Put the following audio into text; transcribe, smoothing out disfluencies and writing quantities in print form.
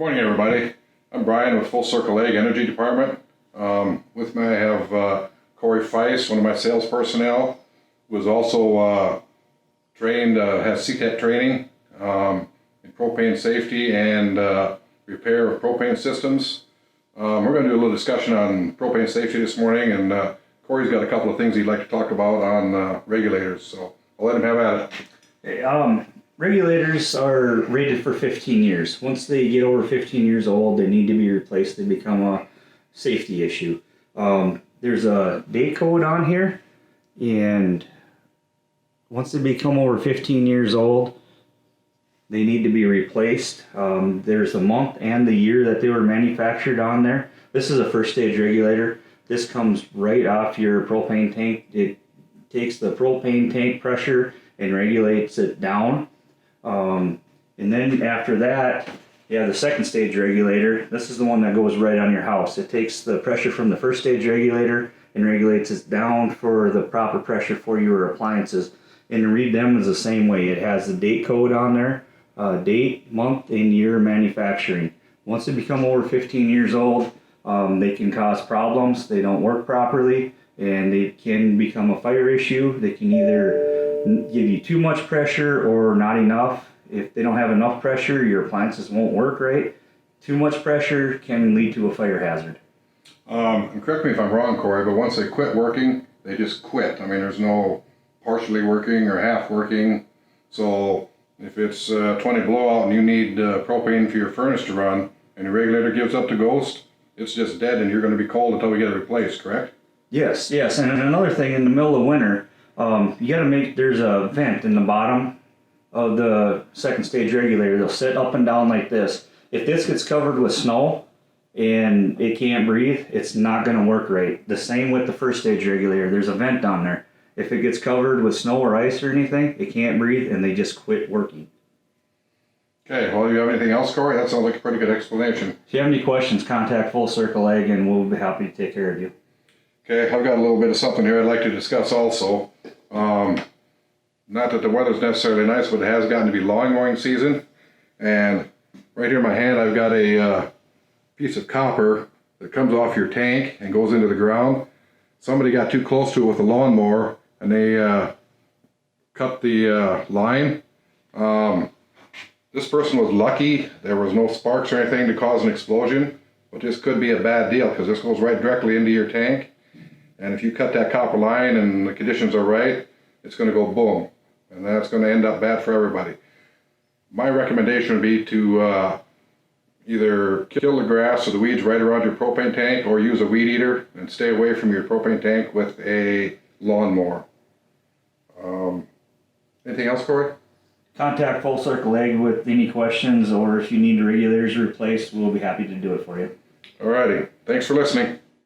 Morning, everybody. I'm Brian with Full Circle Ag Energy Department. With me I have Corey Feist, one of my sales personnel, who is also trained, has CTEC training in propane safety and repair of propane systems. We're going to do a little discussion on propane safety this morning, and Corey's got a couple of things he'd like to talk about on regulators, so I'll let him have at it. Hey, regulators are rated for 15 years. Once they get over 15 years old, they need to be replaced. They become a safety issue. There's a date code on here, and once they become over 15 years old, they need to be replaced. There's a month and the year that they were manufactured on there. This is a first stage regulator. This comes right off your propane tank. It takes the propane tank pressure and regulates it down. And then after that, you have the second stage regulator. This is the one that goes right on your house. It takes the pressure from the first stage regulator and regulates it down for the proper pressure for your appliances. And to read them is the same way. It has the date code on there, date, month, and year manufacturing. Once they become over 15 years old, they can cause problems. They don't work properly, and they can become a fire issue. They can either give you too much pressure or not enough. If they don't have enough pressure, your appliances won't work right. Too much pressure can lead to a fire hazard. And correct me if I'm wrong, Corey, but once they quit working, they just quit. I mean, there's no partially working or half working. So if it's 20 blowout and you need propane for your furnace to run and your regulator gives up the ghost, it's just dead and you're going to be cold until we get it replaced, correct? Yes. And another thing, in the middle of winter, you got to make, there's a vent in the bottom of the second stage regulator. They'll sit up and down like this. If this gets covered with snow and it can't breathe, it's not going to work right. The same with the first stage regulator. There's a vent down there. If it gets covered with snow or ice or anything, it can't breathe and they just quit working. Okay, well, do you have anything else, Corey? That sounds like a pretty good explanation. If you have any questions, contact Full Circle Ag and we'll be happy to take care of you. Okay, I've got a little bit of something here I'd like to discuss also. Not that the weather's necessarily nice, but it has gotten to be lawn mowing season. And right here in my hand, I've got a piece of copper that comes off your tank and goes into the ground. Somebody got too close to it with a lawnmower and they cut the line. This person was lucky. There was no sparks or anything to cause an explosion, but this could be a bad deal because this goes right directly into your tank. And if you cut that copper line and the conditions are right, it's going to go boom. And that's going to end up bad for everybody. My recommendation would be to either kill the grass or the weeds right around your propane tank or use a weed eater and stay away from your propane tank with a lawnmower. Anything else, Corey? Contact Full Circle Ag with any questions, or if you need the regulators replaced, we'll be happy to do it for you. Alrighty. Thanks for listening.